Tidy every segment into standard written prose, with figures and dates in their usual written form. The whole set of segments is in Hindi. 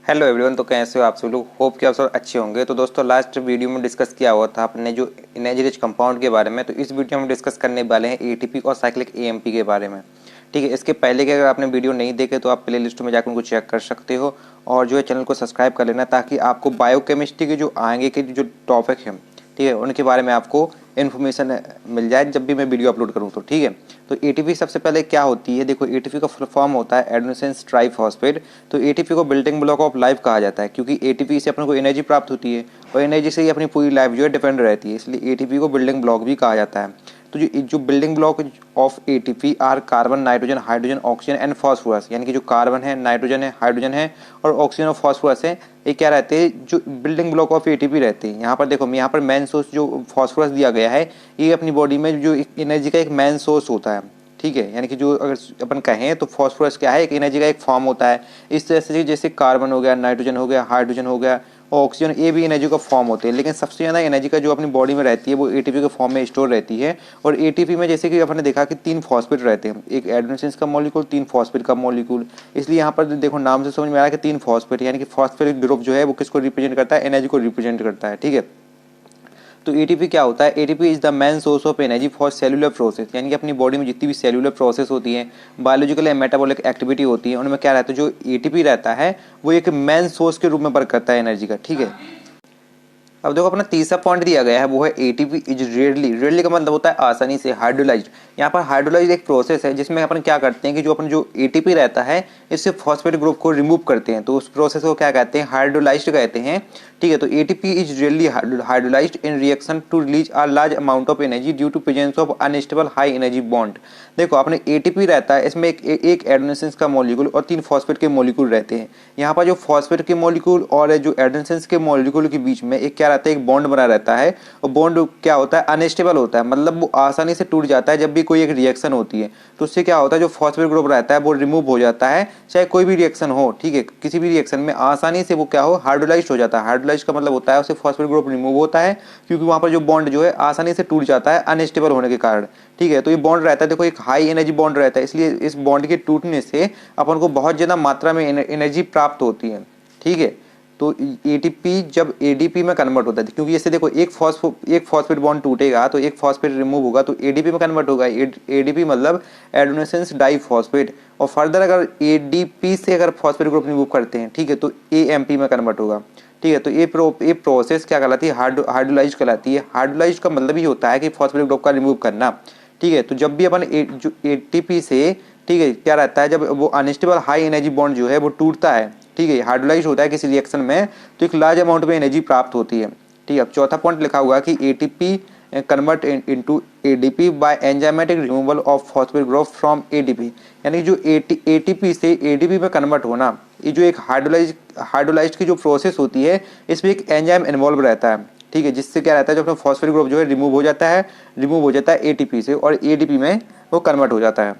Hello everyone. तो कैसे हो आप सब लोग? होप कि आप सब अच्छे होंगे। तो दोस्तों लास्ट वीडियो में डिस्कस किया हुआ था अपने जो एनर्जी रिच कंपाउंड के बारे में। तो इस वीडियो में डिस्कस करने वाले हैं एटीपी और साइक्लिक एएमपी के बारे में। ठीक है, इसके पहले के अगर आपने वीडियो नहीं देखे तो आप प्ले लिस्ट में जाकर उनको चेक कर सकते हो और जो है चैनल को सब्सक्राइब कर लेना ताकि आपको बायोकेमिस्ट्री के जो आगे के जो टॉपिक हैं, ठीक है, उनके बारे में आपको इन्फॉर्मेशन मिल जाए जब भी मैं वीडियो अपलोड करूँ तो। ठीक है, तो एटीपी सबसे पहले क्या होती है? देखो, एटीपी का फुल फॉर्म होता है एडेनोसिन ट्राइफॉस्फेट। तो एटीपी को बिल्डिंग ब्लॉक ऑफ लाइफ कहा जाता है क्योंकि एटीपी से अपने को एनर्जी प्राप्त होती है और एनर्जी से ही अपनी पूरी लाइफ जो है डिपेंड रहती है, इसलिए एटीपी को बिल्डिंग ब्लॉक भी कहा जाता है। तो जो building block of ATP are carbon, nitrogen, hydrogen, oxygen and phosphorus. यानी कि जो कार्बन है, नाइट्रोजन है, हाइड्रोजन है और ऑक्सीजन और फॉस्फोरस है, ये क्या रहते हैं? जो बिल्डिंग ब्लॉक ऑफ एटीपी रहते हैं। यहाँ पर देखो, यहाँ पर मेन सोर्स जो फॉस्फोरस दिया गया है, ये अपनी बॉडी में जो एनर्जी का एक मेन सोर्स होता है। ठीक है, यानी कि जो अगर अपन कहें तो फॉस्फोरस क्या है? एक एनर्जी का एक फॉर्म होता है। इस तरह से जैसे कार्बन हो गया, नाइट्रोजन हो गया, हाइड्रोजन हो गया और ऑक्सीजन, ये भी एनर्जी का फॉर्म होते हैं। लेकिन सबसे ज़्यादा एनर्जी का जो अपनी बॉडी में रहती है वो एटीपी के फॉर्म में स्टोर रहती है। और एटीपी में जैसे कि अपने देखा कि 3 फॉस्फेट रहते हैं, एक एडेनोसिन का मॉलिक्यूल, 3 फॉस्फेट का मॉलिक्यूल। इसलिए यहाँ पर देखो नाम से समझ में आ रहा है कि 3 फॉस्फेट, यानी कि फॉस्फेटिक ग्रुप जो है वो किसको रिप्रेजेंट करता है? एनर्जी को रिप्रेजेंट करता है। ठीक है, तो एटीपी क्या होता है? ATP is the main source of energy for cellular process. यानी कि अपनी बॉडी में जितनी भी सेलुलर प्रोसेस होती है, बायोलॉजिकल या मेटाबॉलिक एक्टिविटी होती है, उनमें क्या रहता है? जो एटीपी रहता है वो एक मेन सोर्स के रूप में वर्क करता है एनर्जी का। ठीक है, अब देखो अपना तीसरा पॉइंट दिया गया है वो है एटीपी इज रेयरली। रेयरली का मतलब होता है आसानी से, हाइड्रोलाइज्ड। यहाँ पर हाइड्रोलाइज एक प्रोसेस है जिसमें अपन क्या करते हैं कि जो एटीपी रहता है इससे फॉस्फेट ग्रुप को रिमूव करते हैं, तो उस प्रोसेस को क्या कहते हैं? हाइड्रोलाइज्ड कहते हैं। ठीक है, तो ATP is rarely hydrolysed in reaction to release a large amount of energy due to presence of unstable high energy bond. देखो, अपने एटीपी रहता है, इसमें एक एडेनोसिन का मॉलिक्यूल और 3 फॉस्फेट के मॉलिक्यूल रहते हैं। यहाँ पर जो फॉस्फेट के मॉलिक्यूल और जो एडेनोसिन के मॉलिक्यूल के बीच में एक क्या रहता है? एक बॉन्ड बना रहता है। और बॉन्ड क्या होता है? अनस्टेबल होता है, मतलब वो आसानी से टूट जाता है जब भी कोई एक रिएक्शन होती है। तो उससे क्या होता है? जो फॉस्फेट ग्रुप रहता है वो रिमूव हो जाता है, चाहे कोई भी रिएक्शन हो। ठीक है, किसी भी रिएक्शन में आसानी से वो क्या हो? हाइड्रोलाइज्ड हो जाता है। हाइड्रोलाइज्ड का मतलब होता है उससे फॉस्फेट ग्रुप रिमूव होता है क्योंकि वहां पर जो बॉन्ड जो है आसानी से टूट जाता है अनस्टेबल होने के कारण। ठीक है, तो ये बॉन्ड रहता है, देखो एक हाई एनर्जी बॉन्ड रहता है, इसलिए इस बॉन्ड के टूटने से अपन को बहुत ज्यादा मात्रा में एनर्जी प्राप्त होती है। ठीक है, तो एटीपी जब एडीपी में कन्वर्ट होता है, क्योंकि जैसे देखो एक फॉस्फेट बॉन्ड टूटेगा तो एक फॉस्फेट रिमूव होगा तो एडीपी में कन्वर्ट होगा। एडीपी मतलब एडेनोसिन डाइफॉस्फेट। और फर्दर अगर एडीपी से अगर फॉस्फेट ग्रुप रिमूव करते हैं, ठीक है, तो एएमपी में कन्वर्ट होगा। ठीक है, तो ये प्रोसेस क्या कहलाती है? हाइड्रोलाइज कहलाती है। हाइड्रोलाइज का मतलब ही होता है कि फॉस्फेट ग्रुप का रिमूव करना। ठीक है, तो जब भी अपन जो एटीपी से, ठीक है, क्या रहता है? जब वो अनस्टेबल हाई एनर्जी बॉन्ड जो है वो टूटता है, ठीक है, हाइड्रोलाइज होता है किसी रिएक्शन में, तो एक लार्ज अमाउंट में एनर्जी प्राप्त होती है। ठीक है, अब चौथा पॉइंट लिखा हुआ कि ATP convert into ADP by enzymatic removal of phosphate group from ADP. यानी जो एटीपी से एडीपी में कन्वर्ट होना, ये जो एक हाइड्रोलाइज की जो प्रोसेस होती है इसमें एक एंजाइम इन्वॉल्व रहता है। ठीक है, जिससे क्या रहता है? जो अपना फॉस्फेट ग्रुप जो है रिमूव हो जाता है एटीपी से और एडीपी में वो कन्वर्ट हो जाता है।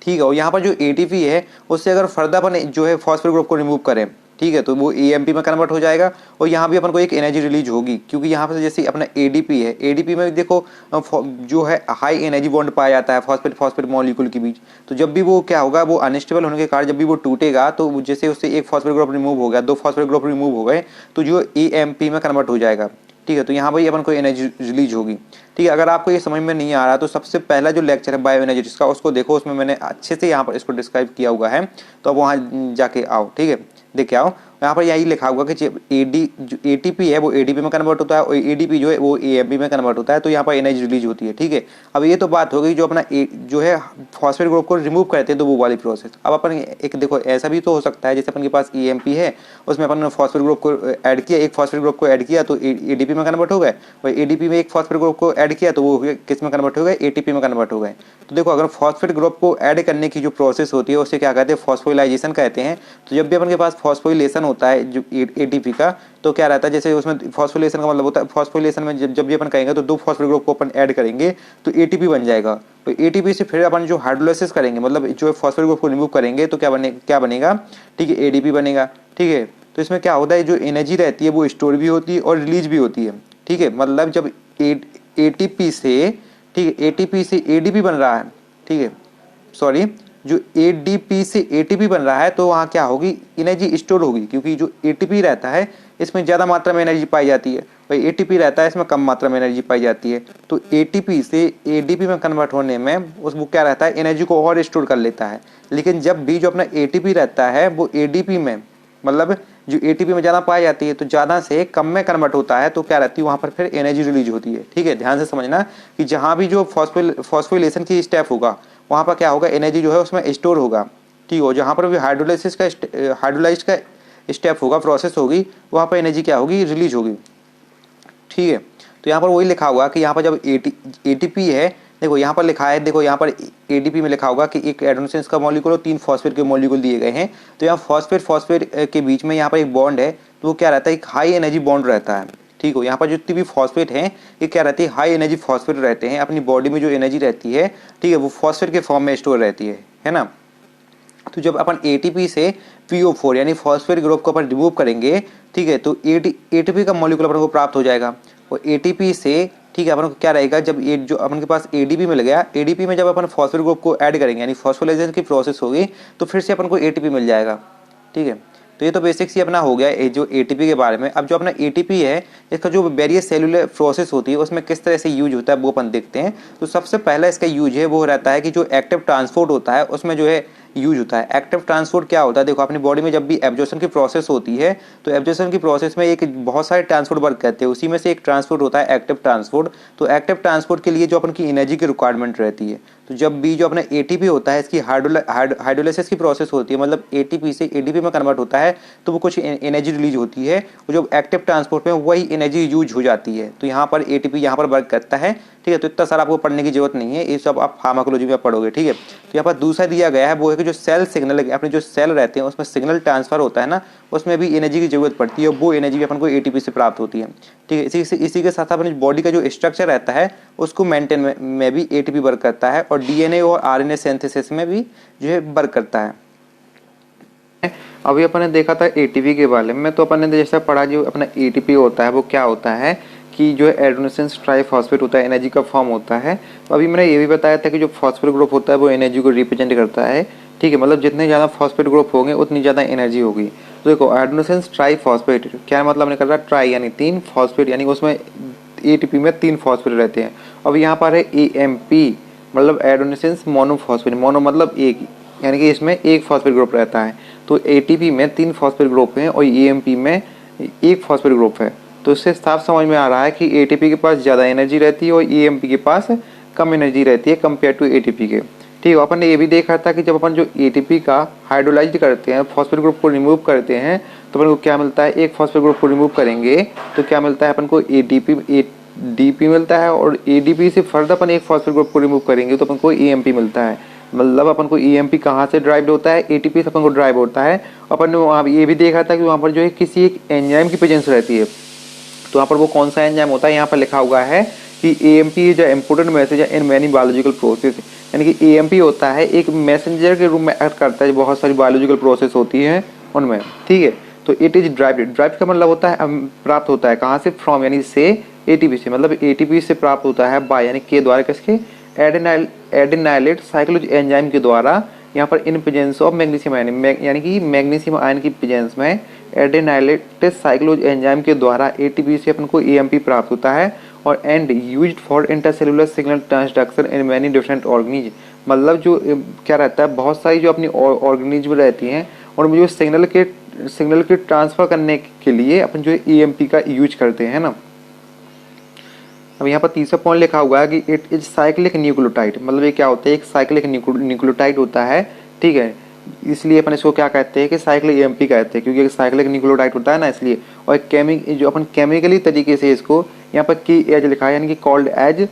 ठीक है, और यहाँ पर जो एटीपी है उससे अगर फर्दर अपन जो है फॉस्फेट ग्रुप को रिमूव करें, ठीक है, तो वो एएमपी में कन्वर्ट हो जाएगा और यहाँ भी अपन को एक एनर्जी रिलीज होगी क्योंकि यहाँ पर जैसे अपना एडीपी है, एडीपी में देखो जो है हाई एनर्जी बॉन्ड पाया जाता है फॉस्फेट मॉलिक्यूल के बीच। तो जब भी वो क्या होगा? वो अनस्टेबल होने के कारण जब भी वो टूटेगा तो जैसे उससे एक फॉस्फेट ग्रुप रिमूव हो गया, 2 फॉस्फेट ग्रुप रिमूव हो गए, तो जो एएमपी में कन्वर्ट हो जाएगा। ठीक है, तो यहाँ पर अपन को एनर्जी रिलीज होगी। ठीक है, अगर आपको ये समझ में नहीं आ रहा तो सबसे पहला जो लेक्चर है बायो एनर्जी का, उसको देखो, उसमें मैंने अच्छे से यहाँ पर इसको डिस्क्राइब किया हुआ है, तो अब वहाँ जाके आओ। ठीक है, देख के आओ, यहाँ पर यही लिखा हुआ कि जो एटीपी है वो एडीपी में कन्वर्ट होता है और एडीपी जो है वो एएमपी में कन्वर्ट होता है, तो यहाँ पर एनर्जी रिलीज होती है। ठीक है, अब ये तो बात हो गई जो अपना जो है फॉस्फेट ग्रुप को रिमूव करते हैं तो वो वाली प्रोसेस। अब अपन एक देखो ऐसा भी तो हो सकता है जैसे अपन के पास ईएमपी है, उसमें अपन ने फॉस्फेट ग्रुप को ऐड किया, एक फॉस्फेट ग्रुप को ऐड किया तो एडीपी में कन्वर्ट हो गए, और एडीपी में एक फॉस्फेट ग्रुप को ऐड किया तो वो किस में कन्वर्ट हो गए? एटीपी में कन्वर्ट हो गए। तो देखो, अगर फॉस्फेट ग्रुप को ऐड करने की जो प्रोसेस होती है उसे क्या कहते हैं? फॉस्फोराइलेशन कहते हैं। तो जब भी अपन के पास फॉस्फोरिलेशन होता है जो एटीपी का, तो क्या रहता है? जैसे उसमें फॉस्फोरिलेशन का मतलब होता है, फॉस्फोरिलेशन में जब भी अपन कहेंगे तो 2 फॉस्फेट ग्रुप को अपन ऐड करेंगे तो एटीपी बन जाएगा। तो एटीपी से फिर अपन जो हाइड्रोलाइसिस करेंगे, मतलब जो फॉस्फेट ग्रुप को रिमूव करेंगे तो क्या बनेगा? ठीक है, एडीपी बनेगा। ठीक है, तो इसमें क्या होता है? जो एनर्जी रहती है वो स्टोर भी होती है और रिलीज भी होती है। ठीक है, मतलब जब एटीपी से, ठीक है, एटीपी से एडीपी बन रहा है, ठीक है, सॉरी, जो एडीपी से एटीपी बन रहा है तो वहाँ क्या होगी, एनर्जी स्टोर होगी, क्योंकि जो एटीपी रहता है इसमें ज़्यादा मात्रा में एनर्जी पाई जाती है, भाई एटीपी रहता है इसमें कम मात्रा में एनर्जी पाई जाती है। तो एटीपी से एडीपी में कन्वर्ट होने में उस वो क्या रहता है, एनर्जी को और स्टोर कर लेता है। लेकिन जब भी जो अपना एटीपी रहता है वो एडीपी में, मतलब जो एटीपी में ज़्यादा पाई जाती है तो ज़्यादा से कम में कन्वर्ट होता है, तो क्या रहती है वहाँ पर फिर एनर्जी रिलीज होती है। ठीक है, ध्यान से समझना कि जहाँ भी जो फॉस्फोरिलेशन की स्टेप होगा वहाँ पर क्या होगा, एनर्जी जो है उसमें स्टोर होगा। ठीक हो, जहाँ पर भी हाइड्रोलाइज का स्टेप होगा, प्रोसेस होगी, वहाँ पर एनर्जी क्या होगी, रिलीज होगी। ठीक है, तो यहाँ पर वही लिखा होगा कि यहाँ पर जब एटीपी है, देखो यहाँ पर लिखा है, देखो यहाँ पर एडीपी में लिखा होगा कि एक एडेनोसिन का मॉलिक्यूल और 3 फॉस्फेट के मॉलिक्यूल दिए गए हैं। तो यहाँ फॉस्फेट के बीच में यहाँ पर एक बॉन्ड है, तो वो क्या रहता है, एक हाई एनर्जी बॉन्ड रहता है। ठीक हो, यहाँ पर जितनी भी फॉस्फेट हैं ये क्या रहती है, हाई एनर्जी फॉस्फेट रहते हैं। अपनी बॉडी में जो एनर्जी रहती है, ठीक है, वो फॉस्फेट के फॉर्म में स्टोर रहती है ना। तो जब अपन एटीपी से PO4 यानी फॉस्फेट ग्रुप को अपन रिमूव करेंगे, ठीक है, तो एटीपी का मॉलिक्यूल अपन को प्राप्त हो जाएगा। और एटीपी से, ठीक है, अपन को क्या रहेगा, जब ये जो अपन के पास एडीपी मिल गया, एडीपी में जब अपन फॉस्फेट ग्रुप को ऐड करेंगे यानी फॉस्फोराइलेशन की प्रोसेस होगी, तो फिर से अपन को एटीपी मिल जाएगा। ठीक है, तो ये तो बेसिक्स ही अपना हो गया ये जो एटीपी के बारे में। अब जो अपना एटीपी है इसका जो वेरियस सेलुलर प्रोसेस होती है उसमें किस तरह से यूज होता है वो अपन देखते हैं। तो सबसे पहला इसका यूज है वो रहता है कि जो एक्टिव ट्रांसपोर्ट होता है उसमें जो है यूज होता है। एक्टिव ट्रांसपोर्ट क्या होता है, देखो अपनी बॉडी में जब भी एब्जॉर्प्शन की प्रोसेस होती है तो एब्जॉर्प्शन की प्रोसेस में एक बहुत सारे ट्रांसपोर्ट वर्क करते हैं, उसी में से एक ट्रांसपोर्ट होता है एक्टिव ट्रांसपोर्ट। तो एक्टिव ट्रांसपोर्ट के लिए जो अपन की एनर्जी की रिक्वायरमेंट रहती है, तो जब भी जो अपना एटीपी होता है इसकी हाइड्रोलाइसिस की प्रोसेस होती है, मतलब एटीपी से एडीपी में कन्वर्ट होता है, तो वो कुछ एनर्जी रिलीज होती है, और जो एक्टिव ट्रांसपोर्ट में वही एनर्जी यूज हो जाती है। तो यहाँ पर एटीपी यहाँ पर वर्क करता है। ठीक है, तो इतना सारा आपको पढ़ने की जरूरत नहीं है, ये सब आप फार्माकोलॉजी में पढ़ोगे। ठीक है, तो यहाँ पर दूसरा दिया गया है वो है कि जो सेल सिग्नल, अपने जो सेल रहते हैं उसमें सिग्नल ट्रांसफर होता है ना, उसमें भी एनर्जी की जरूरत पड़ती है, वो एनर्जी भी अपन को एटीपी से प्राप्त होती है। ठीक है, इसी के साथ अपनी बॉडी का जो स्ट्रक्चर रहता है उसको मेंटेन में भी एटीपी वर्क करता है, और डीएनए और आरएनए सिंथेसिस में भी जो है वर्क करता है। अभी अपन ने देखा था एटीपी के बारे में, तो अपन ने जैसा पढ़ा जो अपना एटीपी होता है वो क्या होता है कि जो एडेनोसिन ट्राइफॉस्फेट होता है एनर्जी का फॉर्म होता है। तो अभी मैंने ये भी बताया था कि जो फॉस्फेट ग्रुप होता है वो एनर्जी को रिप्रेजेंट करता है। ठीक है, मतलब जितने ज़्यादा फॉस्फेट ग्रुप होंगे उतनी ज़्यादा एनर्जी होगी। तो देखो एडेनोसिन ट्राइफॉस्फेट क्या मतलब निकल रहा है, ट्राई यानी 3, फॉस्फेट यानी उसमें एटीपी में 3 फॉस्फेट रहते हैं। अब यहाँ पर है एएमपी मतलब एडेनोसिन मोनोफॉस्फेट, मोनो मतलब एक, यानी कि इसमें एक फॉस्फेट ग्रुप रहता है। तो एटीपी में 3 फॉस्फेट ग्रुप हैं और एएमपी में एक फॉस्फेट ग्रुप है। तो इससे साफ समझ में आ रहा है कि एटीपी के पास ज़्यादा एनर्जी रहती है और एएमपी के पास कम एनर्जी रहती है कंपेयर टू एटीपी के। ठीक है, अपन ने ये भी देखा था कि जब अपन जो एटीपी का हाइड्रोलाइज करते हैं, फॉस्फेट ग्रुप को रिमूव करते हैं, तो अपन को क्या मिलता है, एक फॉस्फेट ग्रुप को रिमूव करेंगे तो क्या मिलता है अपन को एडीपी मिलता है, और एडीपी से फर्दर अपन एक फॉस्फेट ग्रुप को रिमूव करेंगे तो अपन को एएमपी मिलता है। मतलब अपन को एएमपी कहाँ से ड्राइव होता है, एटीपी से अपन को ड्राइव होता है। अपन ने वहाँ ये भी देखा था कि वहाँ पर जो है किसी एक एंजाइम की प्रेजेंस रहती है। तो यहाँ पर वो कौन सा एंजाइम होता है, यहाँ पर लिखा हुआ है कि AMP is a important message in many biological process, यानी कि एएमपी होता है एक मैसेंजर के रूप में एक्ट करता है, बहुत सारी बायोलॉजिकल प्रोसेस होती है उनमें। ठीक है, तो इट इज ड्राइव्ड का मतलब होता है प्राप्त होता है कहाँ से, फ्रॉम यानी से, एटीपी से, मतलब एटीपी से प्राप्त होता है बाय यानी के द्वारा, किसके, एडेनाइलेट साइक्लोज एंजाइम के द्वारा। यहाँ पर in presence of magnesium ion, यानी कि मैग्नीशियम आयन की प्रेजेंस में एडेनाइलेट साइक्लोज एंजाइम के द्वारा एटीपी से अपन को एएमपी प्राप्त होता है, और and used for intercellular signal transduction in many different organism. मतलब जो क्या रहता है, बहुत सारी जो अपनी ऑर्गेनिज्म रहती हैं और जो सिग्नल के ट्रांसफर करने के लिए अपन जो एएमपी का यूज करते हैं ना। अब यहाँ पर तीसरा पॉइंट लिखा हुआ है कि इट इज साइक्लिक न्यूक्लियोटाइड, मतलब ये क्या होता है, एक साइक्लिक न्यूक्लियोटाइड होता है। ठीक है, इसलिए अपन इसको क्या कहते हैं कि साइक्लिक एएमपी कहते हैं, क्योंकि एक साइक्लिक न्यूक्लियोटाइड होता है ना, इसलिए। और जो अपन केमिकली तरीके से इसको यहाँ पर की एज लिखा है, यानी कि कॉल्ड एज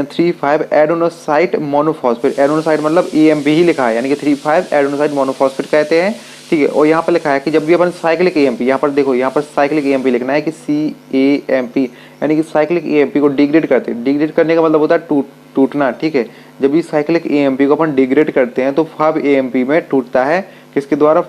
3,5 एडेनोसाइट मोनोफॉस्फेट। एडेनोसाइट मतलब एएमपी ही लिखा है, यानी कि 3,5 एडेनोसाइट मोनोफॉस्फेट कहते हैं। ठीक है, और यहाँ पर लिखा है कि जब भी अपन साइक्लिक एएमपी, यहाँ पर देखो यहाँ पर साइक्लिक एएमपी लिखना है कि CAMP, यानी कि साइक्लिक एएमपी को डिग्रेड करते हैं। डिग्रेड करने का मतलब होता है टूटना। ठीक है, जब भी साइक्लिक एएमपी को अपन डिग्रेड करते हैं तो 5 एएमपी में टूटता है, किसके द्वारा,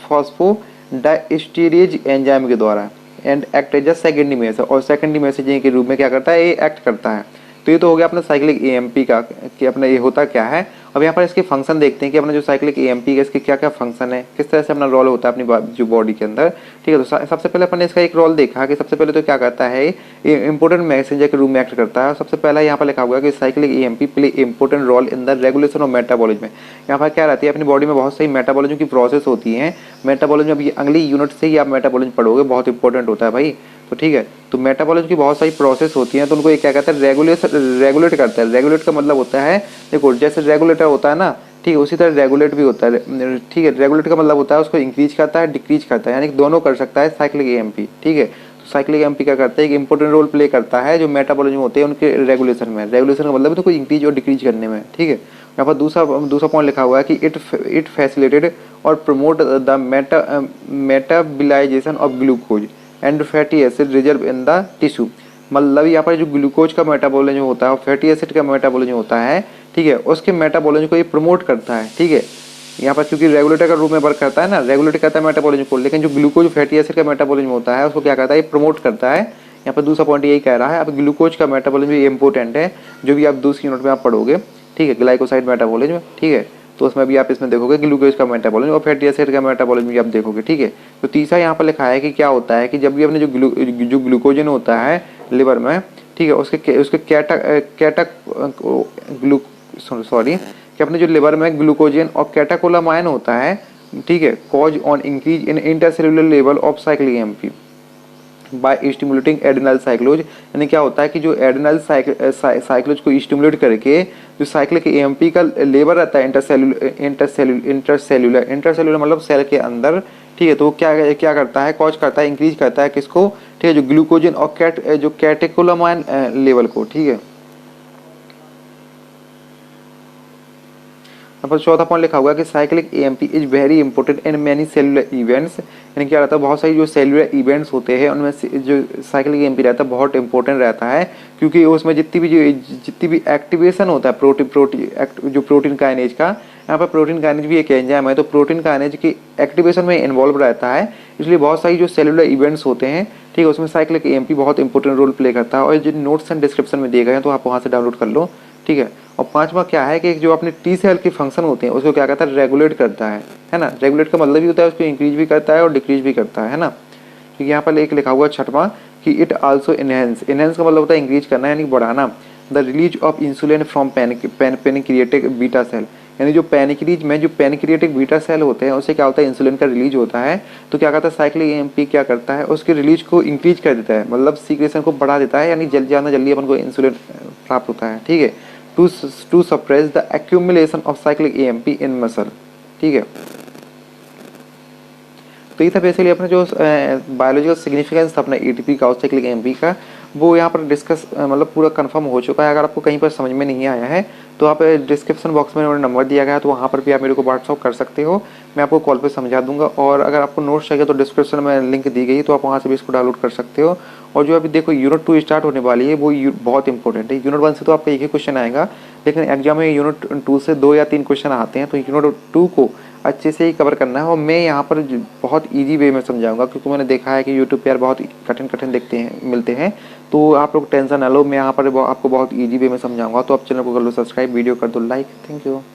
फॉस्फोडाइस्टेरेज एंजाइम के द्वारा, and act as a secondary message, और सेकेंडरी मैसेजिंग के रूप में क्या करता है, ये एक्ट करता है। तो ये तो हो गया अपना साइक्लिक एएमपी का कि अपना ये होता क्या है। अब यहाँ पर इसके फंक्शन देखते हैं कि अपना जो साइक्लिक एएमपी है इसके क्या क्या फंक्शन है, किस तरह से अपना रोल होता है अपनी जो बॉडी के अंदर। ठीक है, तो सबसे पहले अपन ने इसका एक रोल देखा कि सबसे पहले तो क्या करता है, इंपोर्टेंट मैसेंजर के रूप में एक्ट करता है। सबसे पहला यहाँ पर लिखा हुआ है कि cyclic AMP play important role in the regulation of metabolism. यहाँ पर क्या रहती है, अपनी बॉडी में बहुत सारी मेटाबॉलिज्म की प्रोसेस होती है। मेटाबॉलिज्म अभी अगली यूनिट से ही आप मेटाबॉलिज्म पढ़ोगे, बहुत इंपॉर्टेंट होता है भाई। तो ठीक है, तो मेटाबॉलिज्म की बहुत सारी प्रोसेस होती हैं, तो उनको ये क्या कहता है, रेगुलेट करता है। रेगुलेट का मतलब होता है, देखो जैसे रेगुलेटर होता है ना, ठीक है, उसी तरह रेगुलेट भी होता है। ठीक है, रेगुलेट का मतलब होता है उसको इंक्रीज करता है, डिक्रीज करता है, यानी कि दोनों कर सकता है साइक्लिक एएमपी। ठीक है, तो साइक्लिक एएमपी क्या करता है, एक इंपॉर्टेंट रोल प्ले करता है जो मेटाबॉलिज्म होते हैं उनके रेगुलेशन में। रेगुलेशन का मतलब है तो कोई इंक्रीज और डिक्रीज करने में। ठीक है, यहाँ पर दूसरा पॉइंट लिखा हुआ है कि इट फैसिलिटेटेड और promote the मेटाबोलाइजेशन of glucose and fatty acid reserve in the tissue. मतलब यहाँ पर जो ग्लूकोज का मेटाबॉलिज्म होता है और फैटी एसिड का मेटाबॉलिज्म होता है, ठीक है, उसके मेटाबॉलिज्म को ये प्रमोट करता है। ठीक है, यहाँ पर क्योंकि रेगुलेटर का रूप में वर्क करता है ना, रेगुलेट करता है मेटाबॉलिज्म को, लेकिन जो ग्लूकोज फैटी एसिड का मेटाबॉलिज्म होता है उसको क्या करता है, ये प्रमोट करता है। यहाँ पर दूसरा पॉइंट यही कह रहा है। अब ग्लूकोज का मेटाबॉलिज्म भी इंपॉर्टेंट है, जो भी आप दूसरी यूनिट में आप पढ़ोगे। ठीक है, ग्लाइकोसाइड मेटाबॉलिज्म। ठीक है, तो उसमें भी आप इसमें देखोगे ग्लूकोज का मेटाबॉलिज्म और फैटी एसिड का मेटाबॉलिज्म भी आप देखोगे। ठीक है, तो तीसरा यहाँ पर लिखा है कि क्या होता है कि जब भी अपने जो ग्लूकोजन होता है लिवर में, ठीक है, उसके कि अपने जो लिवर में ग्लूकोजन और कैटाकोलामाइन होता है, ठीक है, cause on increase in intercellular level of cyclic AMP by stimulating adenyl cyclase. यानी क्या होता है कि जो एडेनल साइक्लोज को स्टिमुलेट करके जो साइक्लिक एएमपी का लेवल रहता है इंटरसेलुलर मतलब सेल के अंदर, ठीक है, तो क्या करता है, कॉज करता है, इंक्रीज करता है किसको, ठीक है, जो ग्लूकोजन और जो कैटेकोलामाइन लेवल को। ठीक है, पर चौथा पॉइंट लिखा हुआ है कि cyclic AMP is very important in many cellular events. यानी क्या रहता है, बहुत सारी जो सेलुलर इवेंट्स होते हैं उनमें से जो साइक्लिक एएमपी रहता है बहुत इंपॉर्टेंट रहता है, क्योंकि उसमें जितनी भी एक्टिवेशन होता है प्रोटीन काइनेज का, यहाँ पर प्रोटीन काइनेज भी एक एंजाइम है, तो प्रोटीन काइनेज की एक्टिवेशन में इन्वॉल्व रहता है। इसलिए बहुत सारी जो सेलुलर इवेंट्स होते हैं, ठीक है, उसमें साइक्लिक एएमपी बहुत इंपॉर्टेंट रोल प्ले करता है। और जो नोट्स एंड डिस्क्रिप्शन में दिए गए हैं तो आप वहाँ से डाउनलोड कर लो। ठीक है, और पांचवा क्या है कि जो अपने टी सेल के फंक्शन होते हैं उसको क्या कहता है, रेगुलेट करता है ना। रेगुलेट का मतलब भी होता है उसको इंक्रीज भी करता है और डिक्रीज भी करता है ना। क्योंकि यहाँ पर एक लिखा हुआ छठवां कि इट आल्सो इनहेंस का मतलब होता है इंक्रीज करना यानी बढ़ाना the release of insulin from pancreatic beta cell. यानी जो पैनक्रिएटिक बीटा सेल होते हैं उससे क्या होता है, इंसुलिन का रिलीज होता है। तो क्या करता है, साइक्लिक एएमपी क्या करता है, उसके रिलीज को इंक्रीज कर देता है, मतलब सीक्रेशन को बढ़ा देता है, यानी जल्दी अपन को इंसुलिन प्राप्त होता है। ठीक है, to suppress the accumulation of cyclic AMP in muscle. ठीक है, तो ये था बेसिकली अपना जो बायोलॉजिकल सिग्निफिकेंस था अपना एटीपी का और साइक्लिक एएमपी का, वो यहाँ पर डिस्कस मतलब पूरा कंफर्म हो चुका है। अगर आपको कहीं पर समझ में नहीं आया है तो आप डिस्क्रिप्शन बॉक्स में नंबर दिया गया है, तो वहाँ पर भी आप मेरे को व्हाट्सअप कर सकते हो, मैं आपको कॉल पे समझा दूंगा। और अगर आपको नोट्स चाहिए तो डिस्क्रिप्शन में लिंक दी गई, तो आप वहाँ से भी इसको डाउनलोड कर सकते हो। और जो अभी देखो यूनिट 2 स्टार्ट होने वाली है वो बहुत इंपॉर्टेंट है। यूनिट 1 से तो आपका एक ही क्वेश्चन आएगा, लेकिन एग्जाम में यूनिट 2 से 2 या 3 क्वेश्चन आते हैं, तो यूनिट 2 को अच्छे से ही कवर करना है। और मैं यहाँ पर बहुत इजी वे में समझाऊंगा, क्योंकि मैंने देखा है कि यूट्यूब पे यार बहुत कठिन मिलते हैं, तो आप लोग टेंशन ना लो, मैं यहाँ पर आपको बहुत इजी वे में समझाऊंगा। तो आप चैनल को कर लो सब्सक्राइब, वीडियो कर दो लाइक। Thank you.